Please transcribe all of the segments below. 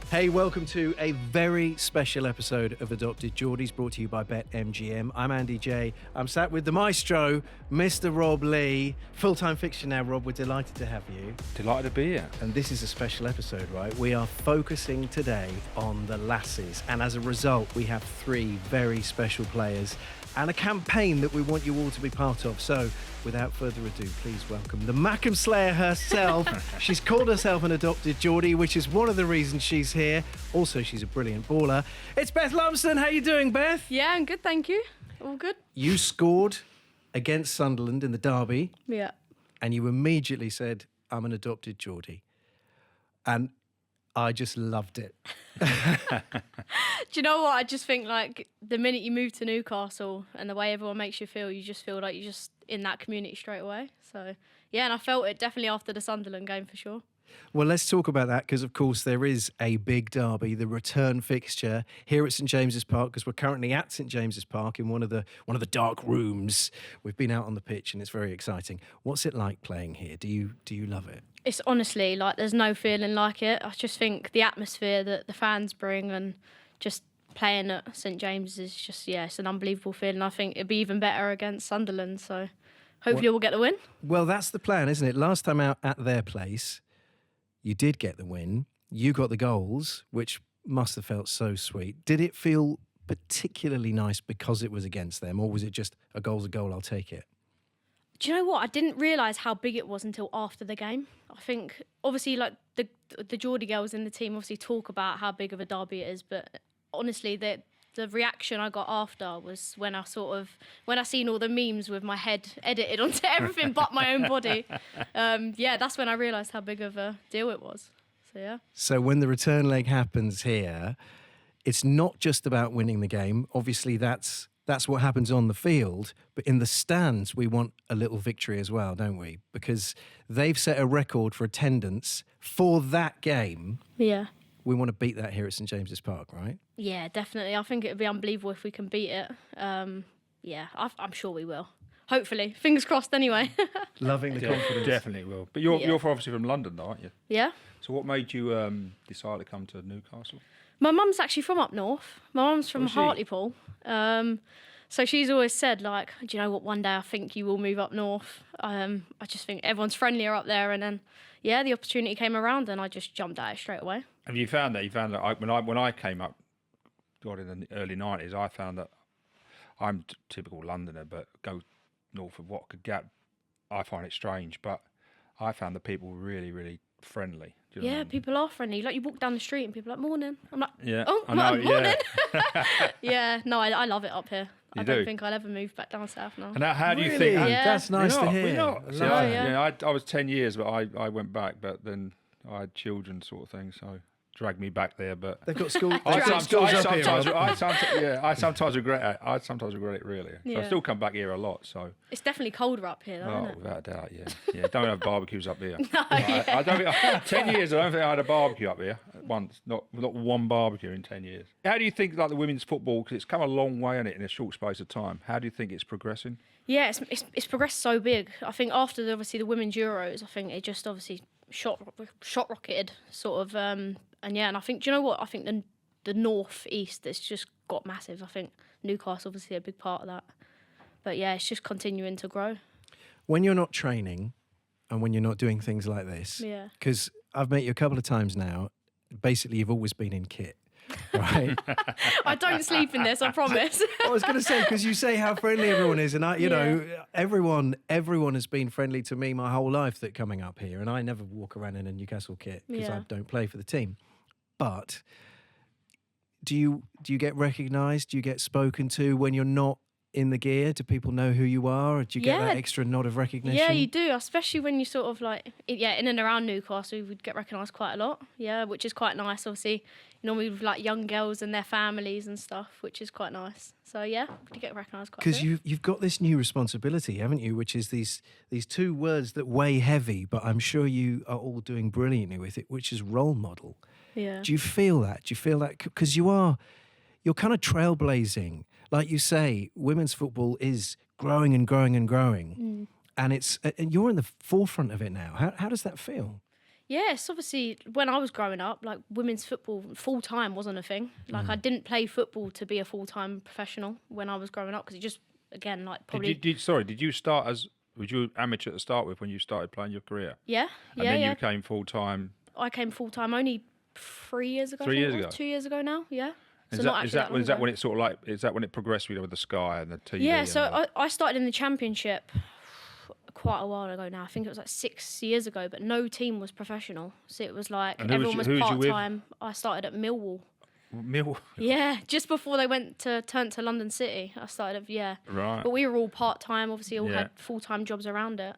Hey, welcome to a very special episode of Adopted Geordies, brought to you by BetMGM. I'm Andy Jaye. I'm sat with the maestro, Mr. Rob Lee. Full-time fixture now, Rob. We're delighted to have you. Delighted to be here. And this is a special episode, right? We are focusing today on the lasses. And as a result, we have three very special players and a campaign that we want you all to be part of. So, without further ado, please welcome the Mackem Slayer herself. She's called herself an adopted Geordie, which is one of the reasons she's here. Also, she's a brilliant baller. It's Beth Lumsden. How you doing, Beth? Yeah, I'm good, thank you. All good. You scored against Sunderland in the derby. Yeah. And you immediately said, I'm an adopted Geordie. And I just loved it. Do you know what? I just think, like, the minute you move to Newcastle and the way everyone makes you feel, you just feel like you're just in that community straight away. So, yeah, and I felt it definitely after the Sunderland game for sure. Well, let's talk about that because, of course, there is a big derby, the return fixture here at St James's Park, because we're currently at St James's Park in one of the dark rooms. We've been out on the pitch and it's very exciting. What's it like playing here? Do you love it? It's honestly, like, there's no feeling like it. I just think the atmosphere that the fans bring and just playing at St James's is just, yeah, it's an unbelievable feeling. I think it'd be even better against Sunderland, so hopefully we'll get the win. Well, that's the plan, isn't it? Last time out at their place, you did get the win. You got the goals, which must have felt so sweet. Did it feel particularly nice because it was against them, or was it just a goal's a goal, I'll take it? Do you know what? I didn't realise how big it was until after the game. I think, obviously, like, the Geordie girls in the team obviously talk about how big of a derby it is, but honestly, the reaction I got after was when I seen all the memes with my head edited onto everything but my own body. Yeah, that's when I realised how big of a deal it was. So, yeah. So when the return leg happens here, it's not just about winning the game. Obviously, that's what happens on the field. But in the stands, we want a little victory as well, don't we? Because they've set a record for attendance for that game. Yeah. We want to beat that here at St James's Park, right? Yeah, definitely. I think it would be unbelievable if we can beat it. Yeah, I'm sure we will. Hopefully. Fingers crossed anyway. Loving the confidence. Definitely will. But you're obviously from London, though, aren't you? Yeah. So what made you decide to come to Newcastle? My mum's actually from up north. My mum's from Hartlepool. So she's always said, like, do you know what, one day I think you will move up north. I just think everyone's friendlier up there. And then, yeah, the opportunity came around and I just jumped at it straight away. Have you found that? When I came up, God, in the early 90s, I found that I'm typical Londoner, but go north of Watford Gap, I find it strange. But I found the people really, really friendly. Do you know what I mean? People are friendly. Like, you walk down the street and people are like, morning. I'm like, Yeah, oh, I know, morning. yeah. Yeah, no, I love it up here. You I don't do? think I'll ever move back down south now. And how do you Really? think? Yeah. That's nice We're to not, hear. we're not. See, Love it. Yeah. I was 10 years, but I went back, but then I had children sort of thing, so dragged me back there. But They've got schools up here, I sometimes regret it. I sometimes regret it, really. So I Yeah. still come back here a lot. So It's definitely colder up here, though, oh, isn't it? without a doubt, yeah. Don't have barbecues up here. No, I don't think 10 years. I don't think I had a barbecue up here once. Not one barbecue in 10 years. How do you think, like, the women's football? Because it's come a long way in a short space of time. How do you think it's progressing? Yeah, it's progressed so big. I think after obviously the women's Euros, I think it just obviously shot rocketed sort of. And yeah, and I think, do you know what? I think the north east, it's just got massive. I think Newcastle obviously a big part of that. But yeah, it's just continuing to grow. When you're not training and when you're not doing things like this, Yeah. because I've met you a couple of times now, basically you've always been in kit, right? I don't sleep in this, I promise. I was going to say, because you say how friendly everyone is, and you know, everyone has been friendly to me my whole life that coming up here, and I never walk around in a Newcastle kit because I don't play for the team. But do you get recognised? Do you get spoken to when you're not in the gear? Do people know who you are? Or do you get that extra nod of recognition? Yeah, you do, especially when you sort of like, in and around Newcastle, we would get recognised quite a lot. Yeah, which is quite nice. Obviously, normally with like young girls and their families and stuff, which is quite nice. So yeah, you get recognised quite a bit. Because you've got this new responsibility, haven't you? Which is these two words that weigh heavy, but I'm sure you are all doing brilliantly with it, which is role model. Yeah. Do you feel that? Do you feel that? Because you're kind of trailblazing. Like you say, women's football is growing and growing and growing. And you're in the forefront of it now. How does that feel? Yes, obviously, when I was growing up, like women's football full time wasn't a thing. Like I didn't play football to be a full time professional when I was growing up because it just, again, like probably. Did you start as, was you amateur to start with when you started playing your career? Yeah, And yeah, then yeah. you became full time. I came full time only 3 years ago. 3 I think years it was, ago? 2 years ago now. Yeah. So Is not that actually is that that long is that ago. when it sort of like, is that when it progressed with the Sky and the TV? Yeah, and so the- I started in the championship quite a while ago now. I think it was like 6 years ago, but no team was professional. So it was like And who was everyone was you- who was you part with? time. I started at Millwall. Mill. Yeah, just before they turned to London City, I started. Right. But we were all part time. Obviously, all Yeah. had full time jobs around it.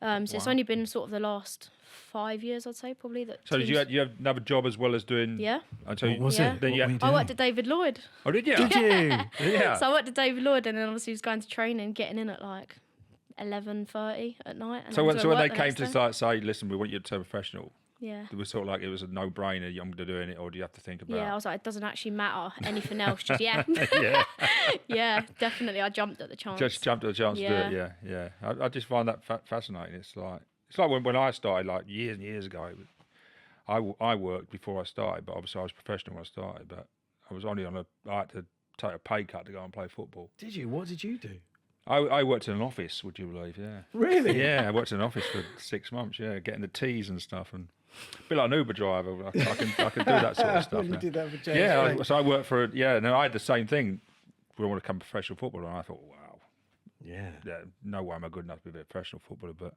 So it's Wow. only been sort of the last 5 years, I'd say, probably. That So did teams- you have another job as well as doing? Yeah. Until What was Yeah. it? Then What you were you had, I doing? worked at David Lloyd. oh, did you? Did you? Yeah. So I worked at David Lloyd, and then obviously was going to training, getting in at like 11:30 at night. And So then when go so when work they the came next to day. start say, listen, we want you to turn professional. Yeah. It was sort of like it was a no-brainer. I'm doing it, or do you have to think about? Yeah, I was like, it doesn't actually matter anything else. Just yeah, Yeah. yeah, definitely. I jumped at the chance. Just jumped at the chance to do it. Yeah. I just find that fascinating. It's like when I started, like years and years ago. I worked before I started, but obviously I was professional when I started. But I was only I had to take a pay cut to go and play football. Did you? What did you do? I worked in an office. Would you believe? Yeah. Really? Yeah, I worked in an office for 6 months. Yeah, getting the teas and stuff, and a bit like an Uber driver. I can do that sort of stuff. When you now. did that for James. Yeah, so I worked for No, I had the same thing. We want to become a professional footballer, and I thought, wow, Yeah. no way am I good enough to be a professional footballer. But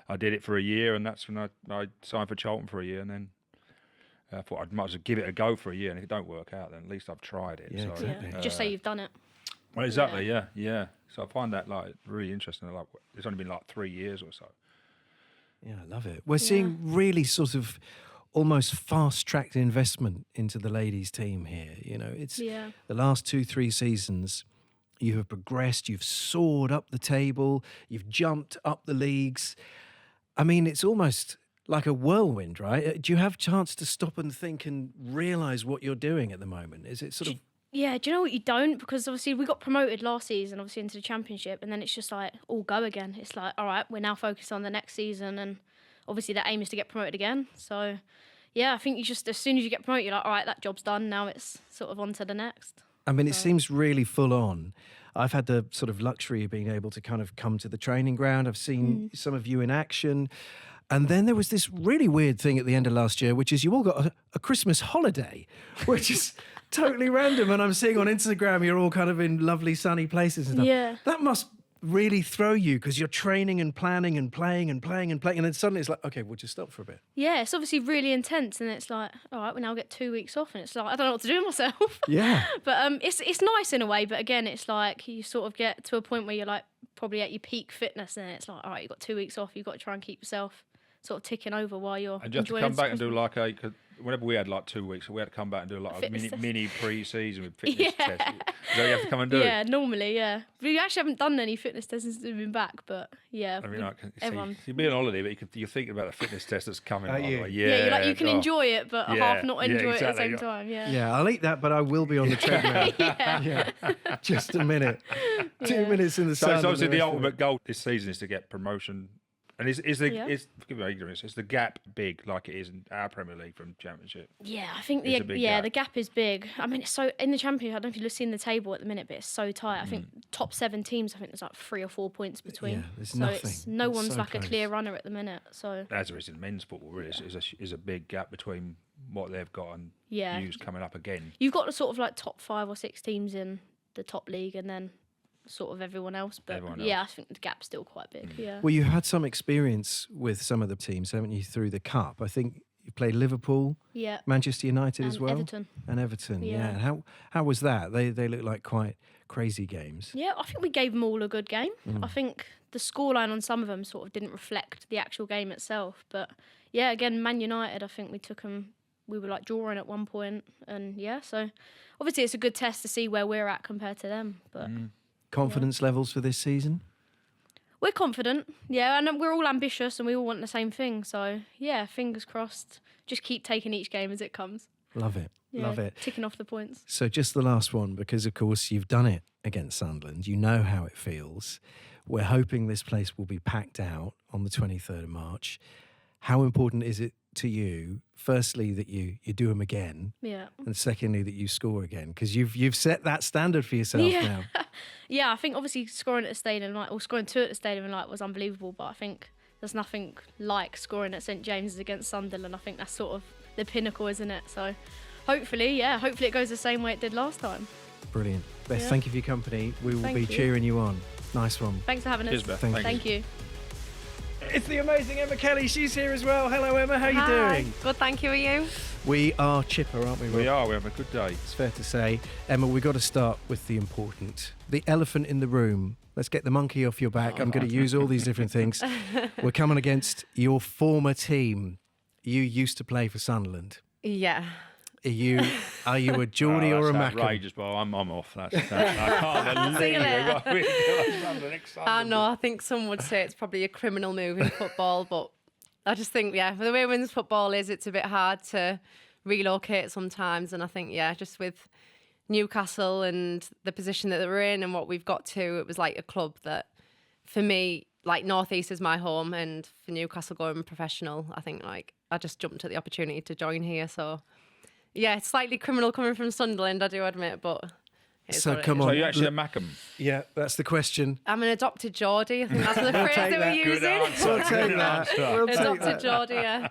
I did it for a year, and that's when I signed for Charlton for a year, and then I thought I'd might as well give it a go for a year, and if it don't work out, then at least I've tried it. Yeah, so, exactly. Yeah, just say you've done it. Well, exactly, yeah. So I find that like really interesting. Like it's only been like 3 years or so. Yeah, I love it. We're seeing really sort of almost fast-tracked investment into the ladies' team here. You know, it's Yeah. the last 2-3 seasons. You have progressed. You've soared up the table. You've jumped up the leagues. I mean, it's almost like a whirlwind, right? Do you have a chance to stop and think and realise what you're doing at the moment? Is it sort of... Yeah, do you know what you don't? Because obviously we got promoted last season, obviously into the championship, and then it's just like all go again. It's like, all right, we're now focused on the next season, and obviously the aim is to get promoted again. So, yeah, I think you just, as soon as you get promoted, you're like, all right, that job's done. Now it's sort of on to the next. I mean, it seems really full on. I've had the sort of luxury of being able to kind of come to the training ground. I've seen some of you in action. And then there was this really weird thing at the end of last year, which is you all got a Christmas holiday, which is totally random. And I'm seeing on Instagram, you're all kind of in lovely sunny places and stuff. Yeah. That must really throw you because you're training and planning and playing and playing and playing. And then suddenly it's like, okay, we'll just stop for a bit. Yeah, it's obviously really intense, and it's like, all right, we now get 2 weeks off, and it's like, I don't know what to do with myself. Yeah. But it's nice in a way, but again, it's like you sort of get to a point where you're like probably at your peak fitness, and it's like, all right, you've got 2 weeks off, you've got to try and keep yourself sort of ticking over while you're And just to enjoying come back and Christmas. do like cause whenever we had like 2 weeks, we had to come back and do like a Fitness test. mini pre-season with fitness Yeah. tests. So you have to come and do. Yeah, normally, yeah. We actually haven't done any fitness tests since we've been back, but yeah. I mean, like, everyone. you'd be on holiday, but you're thinking about the fitness test that's coming. Are by the you? way. Yeah, you're like, you can oh. enjoy it, but Yeah, half not yeah, enjoy it at the exactly. same time, yeah. Yeah, I'll eat that, but I will be on the treadmill. Yeah. Yeah, just a minute. 2 Yeah. minutes in the So sun. it's and obviously the the rest of it. ultimate goal this season is to get promotion. And is the Yeah. forgive my ignorance, is the gap big like it is in our Premier League from Championship? Yeah, I think It's a big the gap is big. I mean, it's so in the Championship. I don't know if you've seen the table at the minute, but it's so tight. I think top 7 teams. I think there's like 3 or 4 points between. Yeah, there's so nothing. It's, no It's one's so like close. a clear runner at the minute. So As there is in men's football, really, is a big gap between what they've got and Yeah. news coming up again. you've got sort of like top 5 or 6 teams in the top league, and then sort of everyone else. But Everyone yeah, I else. think the gap's still quite big. Yeah. Well, you've had some experience with some of the teams, haven't you, through the Cup? I think you played Liverpool, Yeah. Manchester United as And well. Everton. And Everton, yeah. Yeah. How was that? They look like quite crazy games. Yeah, I think we gave them all a good game. I think the scoreline on some of them sort of didn't reflect the actual game itself. But yeah, again, Man United, I think we took them. We were like drawing at one point, and yeah, so obviously it's a good test to see where we're at compared to them. But Confidence levels for this season? we're confident, yeah, and we're all ambitious, and we all want the same thing. So yeah, fingers crossed. Just keep taking each game as it comes. Love it. Yeah, Love it. Ticking off the points. So just the last one, because of course you've done it against Sunderland. You know how it feels. We're hoping this place will be packed out on the 23rd of March. how important is it to you, firstly, that you do them again, Yeah. and secondly, that you score again? Because you've set that standard for yourself now. Yeah, I think obviously scoring at the Stadium Light, or scoring 2 at the Stadium Light was unbelievable, but I think there's nothing like scoring at St James's against Sunderland. I think that's sort of the pinnacle, isn't it? So hopefully it goes the same way it did last time. Brilliant. Beth, Yeah. thank you for your company. We will Thank be you. cheering you on. Nice one. Thanks for having us. Cheers, Beth. Thank you. Thank you. It's the amazing Emma Kelly. She's here as well. Hello, Emma. How are you Hi. doing? Good, thank you. Are you? We are chipper, aren't we, Rob? We are. We have a good day. It's fair to say. Emma, we've got to start with the important. The elephant in the room. Let's get the monkey off your back. I'm going to use all these different things. We're coming against your former team. You used to play for Sunderland. Yeah. Are you a Geordie or a That's Mackem? outrageous, but I'm off. I can't See you believe later. it. I know. I think some would say it's probably a criminal move in football, but I just think, for the way women's football is, it's a bit hard to relocate sometimes. And I think, just with Newcastle and the position that we're in and what we've got to, it was like a club that, for me, like North East is my home, and for Newcastle going professional, I think I just jumped at the opportunity to join here. So, it's slightly criminal coming from Sunderland, I do admit, but. It's So what it come is. So on. you actually a Mackem? Yeah, that's the question. I'm an adopted Geordie. I think that's the phrase take they were that. Good using. answer. We'll take Good that. answer. We'll take Adopted that. Geordie, yeah.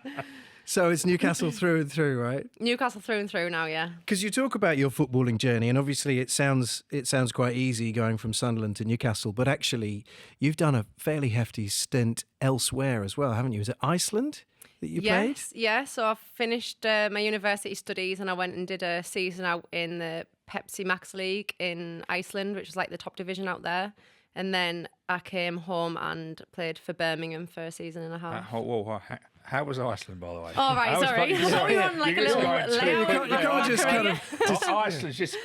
So it's Newcastle through and through, right? Newcastle through and through now, yeah. Because you talk about your footballing journey, and obviously it sounds quite easy going from Sunderland to Newcastle, but actually you've done a fairly hefty stint elsewhere as well, haven't you? Is it Iceland that you played? Yeah. So I finished my university studies and I went and did a season out in the Pepsi Max League in Iceland, which is like the top division out there. And then I came home and played for Birmingham for a season and a half. How was Iceland, by the way? Oh, right, How was sorry. fucking- I thought we were on like a You're just little going to- layout. You can't just kind of... Iceland's just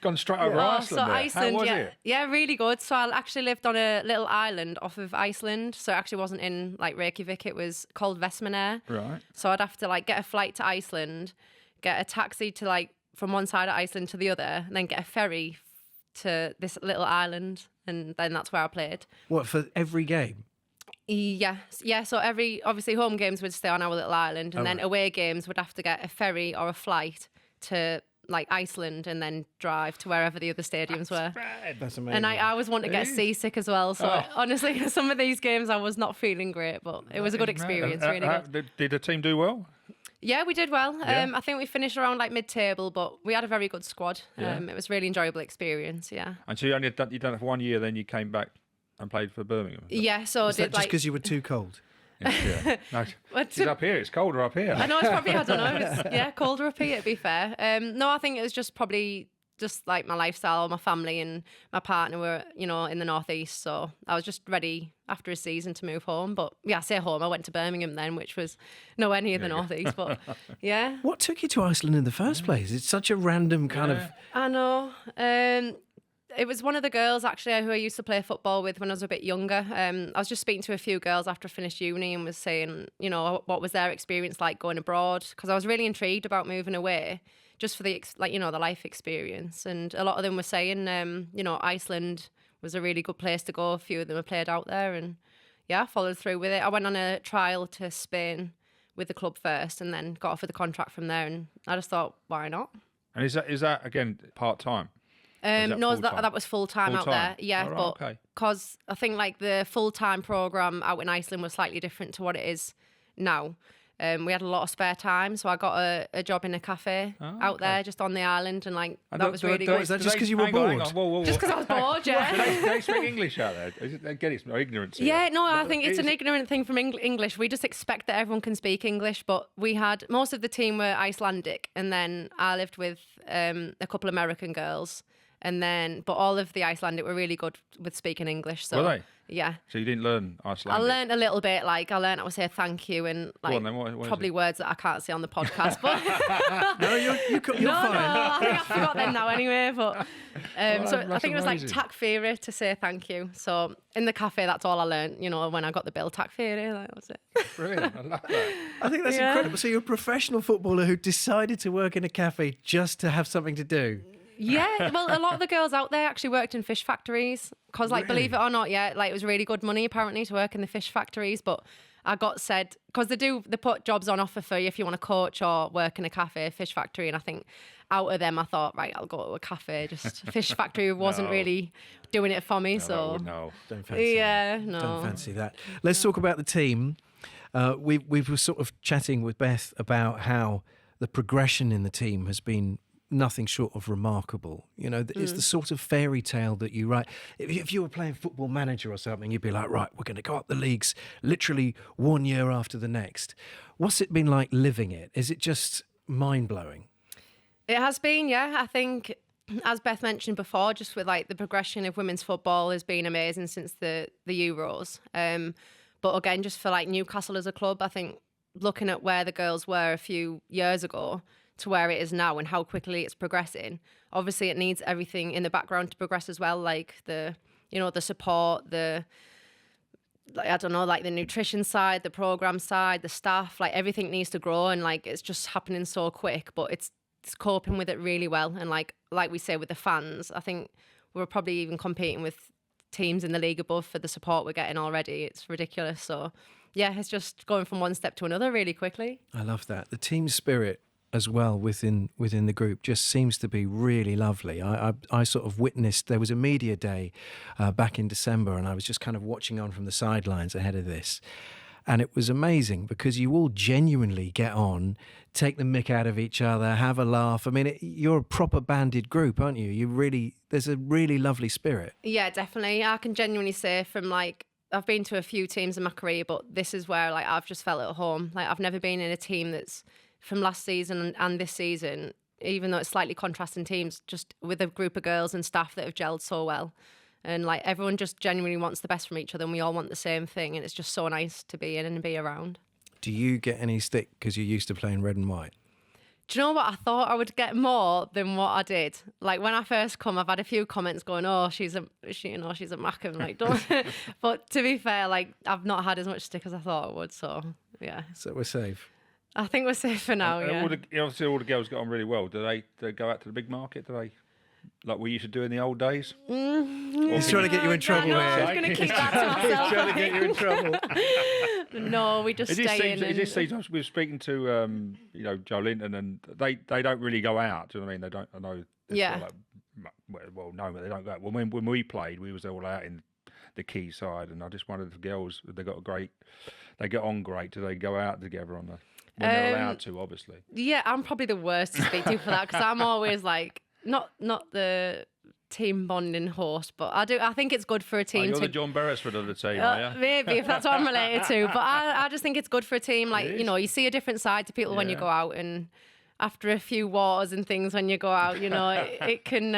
gone straight over Oh, Iceland. so there. Iceland, How was yeah, it? yeah, really good. So I actually lived on a little island off of Iceland. So it actually wasn't in like Reykjavik. It was called Vestmannaeyjar. Right. So I'd have to like get a flight to Iceland, get a taxi to like from one side of Iceland to the other, and then get a ferry to this little island, and then that's where I played. What, for every game? Yeah. So obviously home games would stay on our little island, and Oh, then right. away games would have to get a ferry or a flight to like Iceland, and then drive to wherever the other stadiums were. That's amazing. And I always want to get It is. seasick as well. So Oh. honestly, some of these games I was not feeling great, but it was a good experience. Really good. Did the team do well? Yeah, we did well. Yeah. I think we finished around like mid-table, but we had a very good squad. Yeah. It was a really enjoyable experience. Yeah. And so you done it for 1 year, then you came back and played for Birmingham. Yeah. So Is that did just like. because you were too cold? Yeah. No, Well, it's up here. It's colder up here. I know it's probably, I don't know. It's, colder up here, to be fair. No, I think it was just probably just like my lifestyle, my family and my partner were, in the northeast. So I was just ready after a season to move home. But yeah, I say home. I went to Birmingham then, which was nowhere near the northeast. But yeah. What took you to Iceland in the first place? It's such a random kind of... I know. It was one of the girls actually who I used to play football with when I was a bit younger. I was just speaking to a few girls after I finished uni and was saying, what was their experience like going abroad? Because I was really intrigued about moving away, just for the the life experience. And a lot of them were saying, Iceland was a really good place to go. A few of them have played out there, and I followed through with it. I went on a trial to Spain with the club first, and then got offered the contract from there. And I just thought, why not? And is that again part time? that No, full-time? that was full time out Full-time? there. Yeah, Oh, right, but okay. because I think like the full time program out in Iceland was slightly different to what it is now. We had a lot of spare time, so I got a job in a cafe out there, just on the island, and like that was really good. Is that just 'cause you were Hang on, bored? Whoa. Just because I was bored, yeah. Do they speak English out there? They get it, ignorance. here. Yeah, no, I But think it's an is- ignorant thing from English. We just expect that everyone can speak English, but we had most of the team were Icelandic, and then I lived with a couple of American girls, but all of the Icelandic were really good with speaking English. So Were they? yeah. So you didn't learn I Icelandic? learned a little bit, like I learned how to say thank you and like on then, what is probably it? words that I can't say on the podcast. But No, you're no, fine. I think I forgot them now anyway. But so I that's think it was like amazing. tak fyrir to say thank you. So in the cafe, that's all I learned. When I got the bill, tak fyrir, that was it. Brilliant. I love that. I think that's Yeah. incredible. So you're a professional footballer who decided to work in a cafe just to have something to do. Yeah, well, a lot of the girls out there actually worked in fish factories because, like, believe it or not, yeah, like it was really good money apparently to work in the fish factories. But I got said, because they put jobs on offer for you if you want to coach or work in a cafe, fish factory. And I think out of them, I thought, right, I'll go to a cafe. Just fish factory wasn't really doing it for me. No. Don't fancy that. no. Don't fancy that. Let's talk about the team. We were sort of chatting with Beth about how the progression in the team has been nothing short of remarkable. It's the sort of fairy tale that you write. If you were playing Football Manager or something, you'd be like, right, we're going to go up the leagues literally 1 year after the next. What's it been like living it? Is it just mind-blowing? It has been, yeah. I think, as Beth mentioned before, just with like the progression of women's football has been amazing since the Euros. But again, just for like Newcastle as a club, I think looking at where the girls were a few years ago to where it is now and how quickly it's progressing. Obviously, it needs everything in the background to progress as well, like the support, the nutrition side, the program side, the staff, like everything needs to grow, and like it's just happening so quick, but it's coping with it really well. And like we say with the fans, I think we're probably even competing with teams in the league above for the support we're getting already. It's ridiculous. So yeah, it's just going from one step to another really quickly. I love that. The team spirit as well within the group just seems to be really lovely. I sort of witnessed, there was a media day back in December, and I was just kind of watching on from the sidelines ahead of this. And it was amazing because you all genuinely get on, take the mick out of each other, have a laugh. I mean, you're a proper banded group, aren't you? There's a really lovely spirit. Yeah, definitely. I can genuinely say from like, I've been to a few teams in my career, but this is where like I've just felt at home. Like I've never been in a team that's from last season and this season, even though it's slightly contrasting teams, just with a group of girls and staff that have gelled so well. And like everyone just genuinely wants the best from each other, and we all want the same thing, and it's just so nice to be in and be around. Do you get any stick because you're used to playing red and white? Do you know what? I thought I would get more than what I did. Like when I first come, I've had a few comments going, "Oh, she's a Mackham." Like, don't. But to be fair, like I've not had as much stick as I thought I would. So yeah. So we're safe. I think we're safe for now. Yeah. Obviously, all the girls get on really well. Do they go out to the big market? Do they? Like we used to do in the old days? He's trying to get you in trouble here. I was going to keep that to myself. He's trying to get you in trouble. No, we just stay in. It just seems we were speaking to Joe Linton, and they don't really go out. Do you know what I mean? They don't. I know. Yeah. No, they don't go out. Well, when we played, we was all out in the quay side, and I just wondered if the girls they get on great. Do they go out together on the? When they're allowed to, obviously. Yeah, I'm probably the worst to speak to for that because I'm always like. Not the team bonding host, but I think it's good for a team. You're the John Beresford of the team, are you? Maybe if that's what I'm related to. But I just think it's good for a team. Like you see a different side to people when you go out, and after a few waters and things when you go out, it can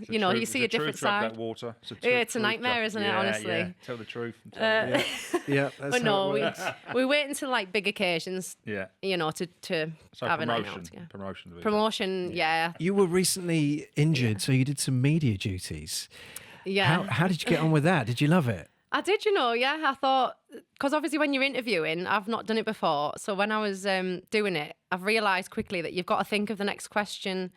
you see a different side. That water. It's a nightmare, isn't it? Honestly, yeah. Tell the truth. Yeah, that's but no, we wait until like big occasions. Yeah, to so have a night out. Yeah. Promotion. Yeah. You were recently injured, so you did some media duties. Yeah. How did you get on with that? Did you love it? I did, yeah. I thought, because obviously when you're interviewing, I've not done it before. So when I was doing it, I've realised quickly that you've got to think of the next question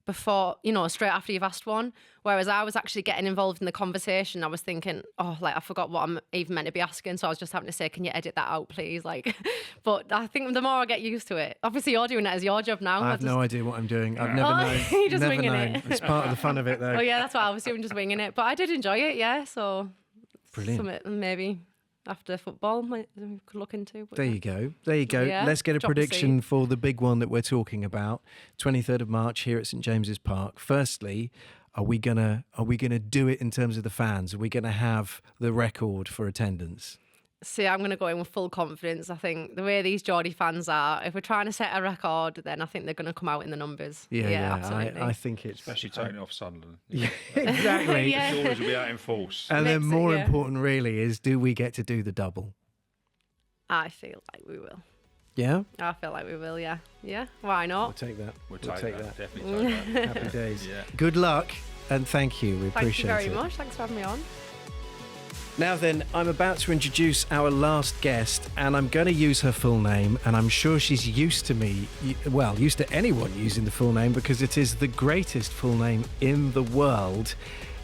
before, straight after you've asked one. Whereas I was actually getting involved in the conversation. I was thinking, I forgot what I'm even meant to be asking. So I was just having to say, can you edit that out, please? But I think the more I get used to it, obviously you're doing it as your job now. I have no idea what I'm doing. I've never known. You're just never winging known. it. It's part of the fun of it, though. Oh yeah, that's what I was doing, just winging it. But I did enjoy it, yeah. So brilliant. Something maybe after football we could look into. There you go. Yeah, Let's get a drop the prediction seed. for the big one that we're talking about, 23rd of March here at St James's Park. Firstly, are we gonna do it in terms of the fans? Are we gonna have the record for attendance? See, I'm going to go in with full confidence. I think the way these Geordie fans are, if we're trying to set a record, then I think they're going to come out in the numbers. Yeah. Absolutely. I think it's Especially taking off Sunderland. Yeah, exactly. Yeah. The Geordies will be out in force. And then Makes it, more yeah. important, really, is do we get to do the double? I feel like we will. Yeah, I feel like we will, yeah. Yeah, why not? we'll take that. We'll take take that. that. Definitely take that. Happy days. Yeah. Good luck and thank you. We Thank appreciate you very it. much. Thanks for having me on. Now then, I'm about to introduce our last guest, and I'm going to use her full name, and I'm sure she's used to anyone using the full name because it is the greatest full name in the world.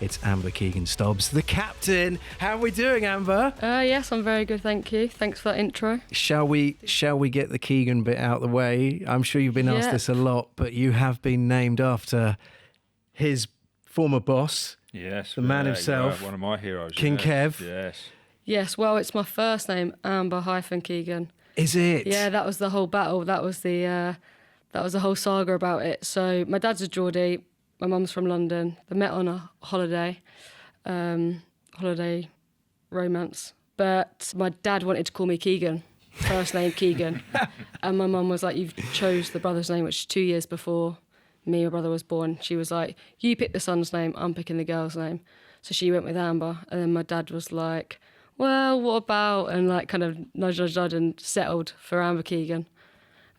It's Amber Keegan-Stobbs, the captain. How are we doing, Amber? Yes, I'm very good, thank you. Thanks for that intro. Shall we get the Keegan bit out of the way? I'm sure you've been asked this a lot, but you have been named after his former boss, Yes, the man himself, one of my heroes, King Kev. Yes. Yes, well, it's my first name, Amber-Keegan. Is it? Yeah, that was the whole battle. That was the whole saga about it. So my dad's a Geordie, my mum's from London. They met on a holiday romance. But my dad wanted to call me Keegan, first name Keegan. And my mum was like, you've chose the brother's name, which is 2 years before my brother was born. She was like, you pick the son's name, I'm picking the girl's name. So she went with Amber. And then my dad was like, well, what about? And like kind of nudge and settled for Amber Keegan.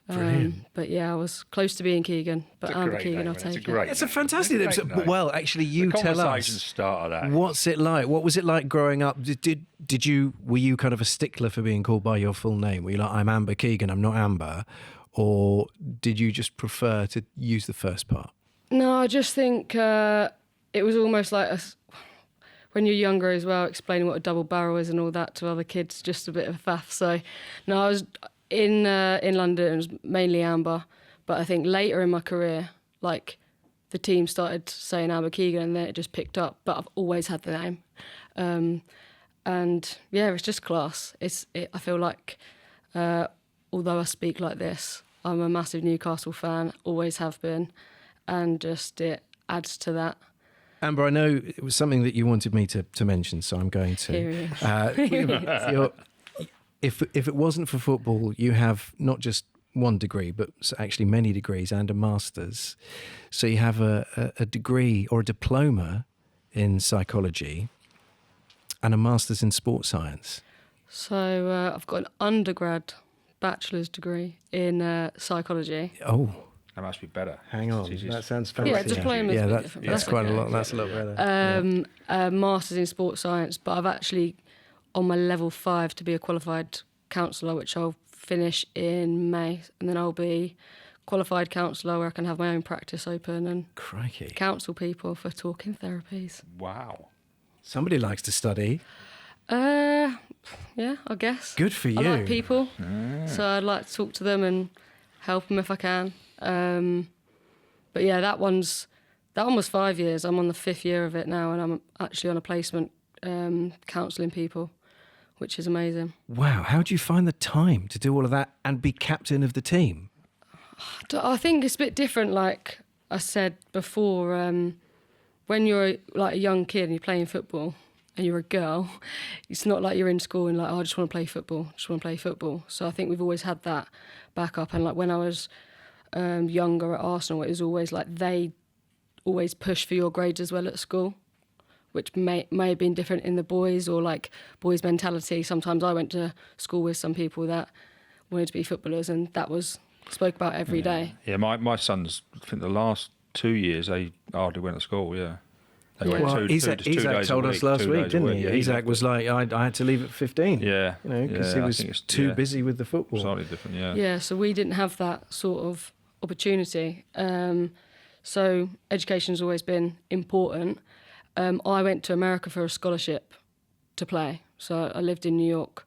But yeah, I was close to being Keegan, but Amber Keegan, I'll take it. It's a fantastic name. Well, actually, you the tell conversation us. Start of that. What's it like? What was it like growing up? Were you kind of a stickler for being called by your full name? Were you like, I'm Amber Keegan, I'm not Amber? Or did you just prefer to use the first part? No, I just think it was almost like when you're younger as well, explaining what a double barrel is and all that to other kids, just a bit of a faff. So, no, I was in London, it was mainly Amber, but I think later in my career, like the team started saying Amber Keegan and then it just picked up, but I've always had the name. And yeah, it's just class. I feel like, although I speak like this, I'm a massive Newcastle fan, always have been, and just it adds to that. Amber, I know it was something that you wanted me to mention, so I'm going to. Here he is. If it wasn't for football, you have not just one degree, but actually many degrees and a master's. So you have a degree or a diploma in psychology and a master's in sports science. So I've got an undergrad bachelor's degree in psychology. Oh, That must be better. hang on. That sounds fancy. Yeah, diploma's a bit different. That's quite okay. a lot. That's a lot better. Master's in sports science, but I've actually on my level 5 to be a qualified counsellor, which I'll finish in May, and then I'll be qualified counsellor where I can have my own practice open and Crikey. counsel people for talking therapies. Wow. Somebody likes to study. Yeah, I guess. Good for you. I like people, so I'd like to talk to them and help them if I can. But yeah, that one was 5 years. I'm on the 5th year of it now, and I'm actually on a placement counselling people, which is amazing. Wow, how do you find the time to do all of that and be captain of the team? I think it's a bit different, like I said before, when you're like a young kid and you're playing football and you're a girl, it's not like you're in school and like, oh, I just want to play football. So I think we've always had that backup. And like when I was younger at Arsenal, it was always like they always push for your grades as well at school, which may have been different in the boys or like boys' mentality. Sometimes I went to school with some people that wanted to be footballers and that was spoke about every day. Yeah, my sons, I think the last 2 years, they hardly went to school, yeah. They went Well, Isaac told us last week, didn't he? Yeah, Isaac was like, I had to leave at 15. Yeah. Because he was too busy with the football. Slightly different, yeah. Yeah, so we didn't have that sort of opportunity. So education's always been important. I went to America for a scholarship to play. So I lived in New York,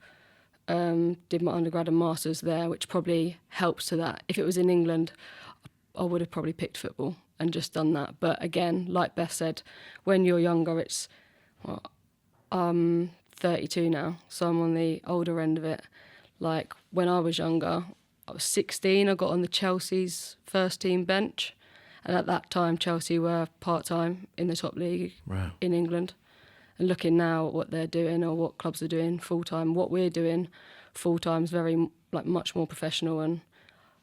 did my undergrad and masters there, which probably helps to that. If it was in England, I would have probably picked football and just done that. But again, like Beth said, when you're younger, I'm 32 now, so I'm on the older end of it. Like when I was younger, I was 16, I got on the Chelsea's first team bench. And at that time, Chelsea were part-time in the top league in England. And looking now at what they're doing or what clubs are doing full-time, what we're doing full-time is very, like, much more professional, and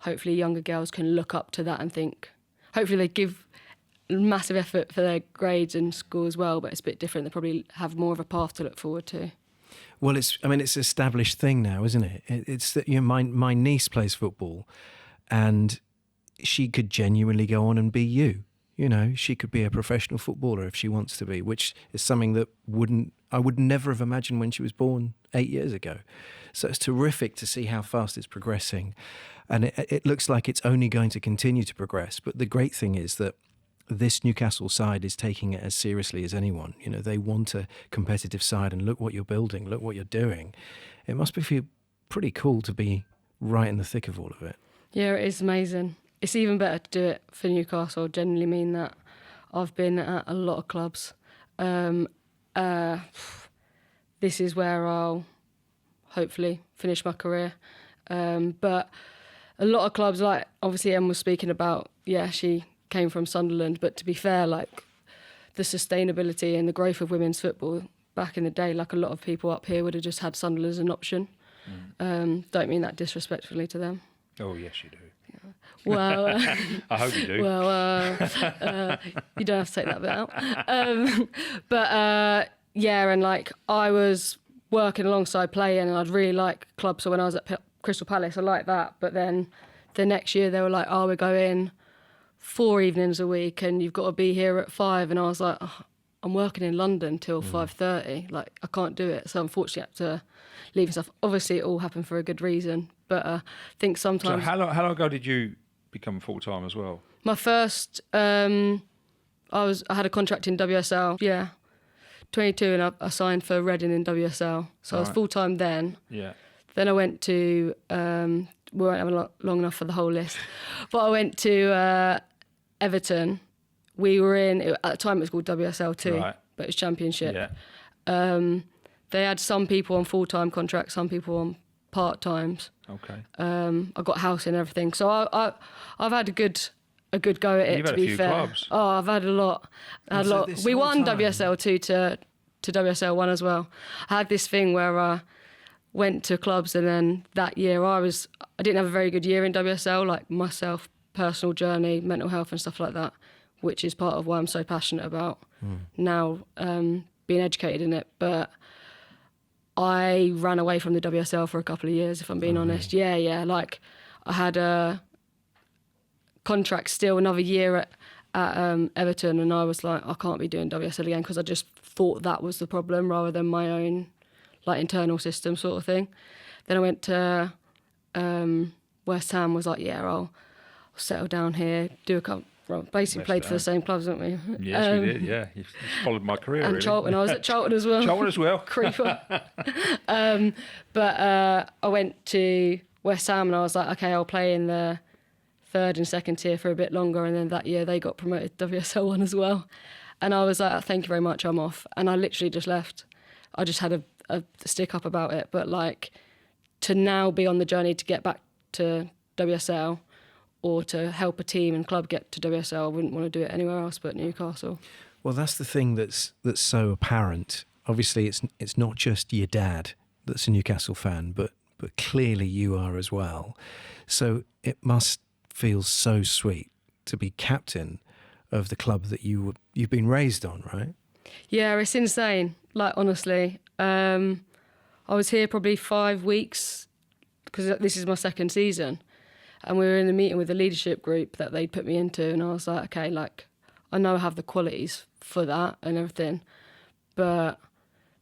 hopefully younger girls can look up to that and think, hopefully they give massive effort for their grades in school as well, but it's a bit different. They probably have more of a path to look forward to. Well, it's an established thing now, isn't it? It's that, you know, my niece plays football and she could genuinely go on and be you. You know, she could be a professional footballer if she wants to be, which is something that I would never have imagined when she was born 8 years ago. So it's terrific to see how fast it's progressing. And it looks like it's only going to continue to progress. But the great thing is that this Newcastle side is taking it as seriously as anyone. You know, they want a competitive side, and look what you're building, look what you're doing. It must be feel pretty cool to be right in the thick of all of it. Yeah, it is amazing. It's even better to do it for Newcastle. I genuinely mean that. I've been at a lot of clubs. This is where I'll hopefully finish my career. But a lot of clubs, like obviously Em was speaking about, yeah, she came from Sunderland, but to be fair, like the sustainability and the growth of women's football back in the day, like a lot of people up here would have just had Sunderland as an option. Don't mean that disrespectfully to them. Oh, yes, you do. Well, I hope you do. well, you don't have to take that bit out. Yeah, and like I was working alongside playing, and I'd really like clubs. So when I was at Crystal Palace, I liked that. But then the next year they were like, "Oh, we're going 4 evenings a week, and you've got to be here at 5." And I was like, oh, "I'm working in London till 5:30. Like I can't do it." So unfortunately, I had to leave and stuff. Obviously, it all happened for a good reason. But I think sometimes. So how long ago did you become full-time as well? My first, I had a contract in WSL. Yeah, 22, and I signed for Reading in WSL. So I was full time then. Yeah. Then I went to. We won't have long enough for the whole list, but I went to Everton. We were at the time it was called WSL2, Right. but it was Championship. Yeah. They had some people on full time contracts, some people on part times. Okay. I got house and everything, so I've had a good go at it. You've to had a be few fair, clubs. oh, I've had a lot. And so this We whole won time- WSL2 to WSL1 as well. I had this thing where I went to clubs, and then that year I didn't have a very good year in WSL, like myself, personal journey, mental health and stuff like that, which is part of why I'm so passionate about now being educated in it. But I ran away from the WSL for a couple of years, if I'm being honest. Yeah. Like I had a contract still another year at Everton, and I was like, I can't be doing WSL again, because I just thought that was the problem rather than my own like internal system sort of thing. Then I went to West Ham, was like, yeah, I'll settle down here, do a couple. Well, basically West played for Ham. the same clubs, didn't we? Yes, we did. Yeah, you've followed my career. And really. Charlton, I was at Charlton as well. Charlton as well. Creeper. But I went to West Ham, and I was like, okay, I'll play in the third and second tier for a bit longer. And then that year they got promoted to WSL1 as well. And I was like, thank you very much, I'm off. And I literally just left. I just had a stick up about it. But like to now be on the journey to get back to WSL, or to help a team and club get to WSL, I wouldn't want to do it anywhere else but Newcastle. Well, that's the thing that's so apparent. Obviously, it's not just your dad that's a Newcastle fan, but clearly you are as well. So it must feel so sweet to be captain of the club that you've been raised on, right? Yeah, it's insane. Like honestly, I was here probably 5 weeks because this is my second season. And we were in a meeting with the leadership group that they'd put me into, and I was like, okay, like, I know I have the qualities for that and everything. But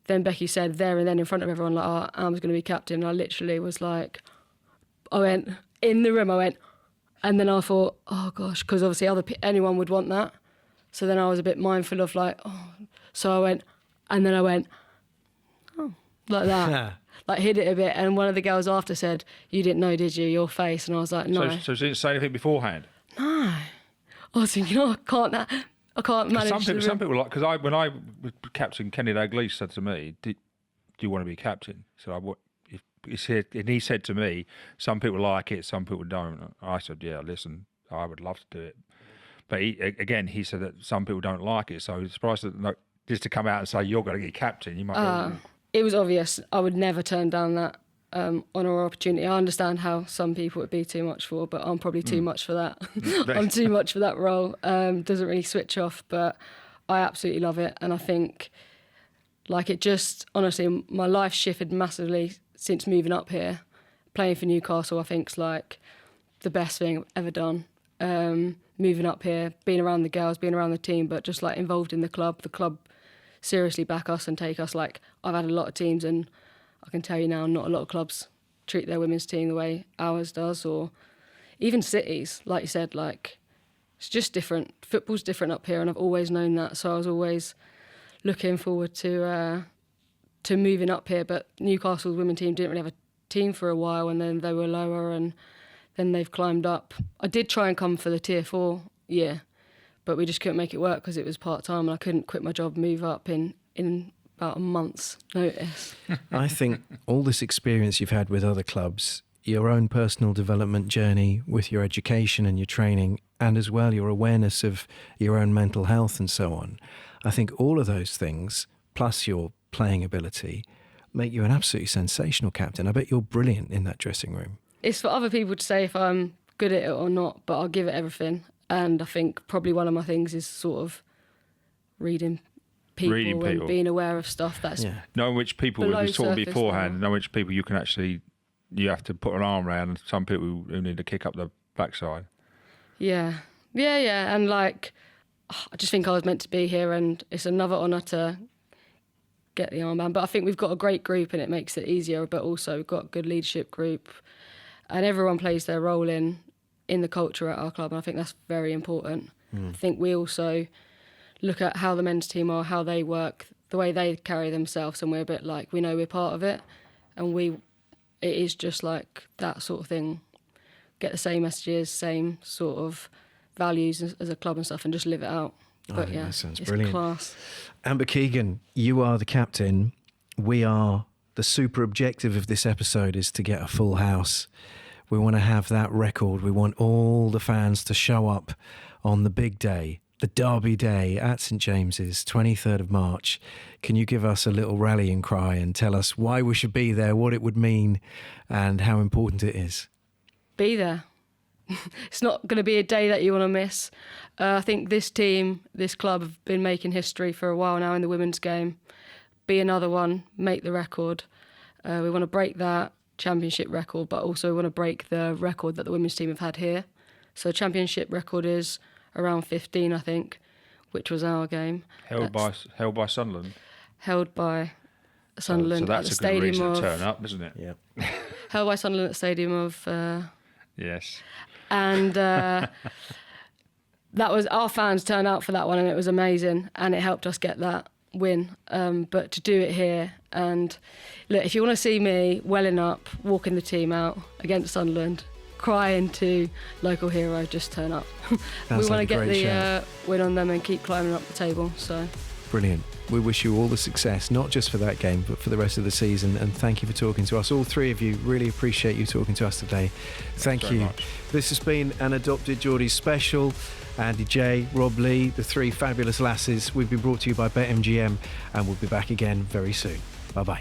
then Becky said there and then in front of everyone, like, oh, I was going to be captain. And I literally was like, I went, in the room, and then I thought, oh gosh, because obviously anyone would want that. So then I was a bit mindful of like, oh, so I went, and then I went, oh, like that. Like hid it a bit, and one of the girls after said, "You didn't know, did you? Your face." And I was like, "No." So she didn't say anything beforehand. No. I was thinking, I can't manage. Some people like, because when I was captain, Kenny Dalglish said to me, "Do you want to be captain?" So and he said to me, "Some people like it, some people don't." I said, "Yeah, listen, I would love to do it," but he said that some people don't like it. So he's surprised that just to come out and say you're going to get captain, you might. Go, it was obvious. I would never turn down that honour or opportunity. I understand how some people would be too much for, but I'm probably too much for that. I'm too much for that role. Doesn't really switch off, but I absolutely love it. And I think, like, it just, honestly, my life shifted massively since moving up here. Playing for Newcastle, I think, is like the best thing I've ever done. Moving up here, being around the girls, being around the team, but just like involved in the club. The club seriously back us and take us. Like, I've had a lot of teams, and I can tell you now, not a lot of clubs treat their women's team the way ours does, or even cities, like you said, like it's just different. Football's different up here, and I've always known that. So I was always looking forward to moving up here. But Newcastle's women team didn't really have a team for a while, and then they were lower, and then they've climbed up. I did try and come for the Tier 4 year, but we just couldn't make it work because it was part-time, and I couldn't quit my job, move up in about a month's notice. I think all this experience you've had with other clubs, your own personal development journey with your education and your training, and as well your awareness of your own mental health and so on, I think all of those things, plus your playing ability, make you an absolutely sensational captain. I bet you're brilliant in that dressing room. It's for other people to say if I'm good at it or not, but I'll give it everything. And I think probably one of my things is sort of reading people and being aware of stuff that's knowing which people, below we were talking surface beforehand, level. knowing which people you have to put an arm around, and some people who need to kick up the backside. Yeah. And like, I just think I was meant to be here, and it's another honour to get the armband. But I think we've got a great group, and it makes it easier. But also we've got a good leadership group, and everyone plays their role in the culture at our club, and I think that's very important. I think we also look at how the men's team are, how they work, the way they carry themselves, and we're a bit like, we know we're part of it, and it is just like that sort of thing. Get the same messages, same sort of values as a club and stuff, and just live it out. But yeah, that sounds it's brilliant. class. Amber Keegan, you are the captain. We are, the super objective of this episode is to get a full house. We want to have that record. We want all the fans to show up on the big day, the Derby Day at St James's, 23rd of March. Can you give us a little rallying cry and tell us why we should be there, what it would mean, and how important it is? Be there. It's not going to be a day that you want to miss. I think this team, this club, have been making history for a while now in the women's game. Be another one, make the record. We want to break that championship record, but also we want to break the record that the women's team have had here. So the championship record is around 15, I think, which was our game. Held by Sunderland. Held by Sunderland So that's at the a good stadium reason of. to turn up, isn't it? Yeah. Held by Sunderland at the stadium of. Yes. And that was, our fans turned out for that one, and it was amazing, and it helped us get that win. But to do it here, and look, if you want to see me welling up, walking the team out against Sunderland, crying to local hero, just turn up. We want to get the win on them and keep climbing up the table. So Brilliant. We wish you all the success, not just for that game, but for the rest of the season. And thank you for talking to us. All three of you, really appreciate you talking to us today. Thank you. Much. This has been an Adopted Geordies special. Andy Jaye, Rob Lee, the three fabulous lasses. We've been brought to you by BetMGM, and we'll be back again very soon. Bye-bye.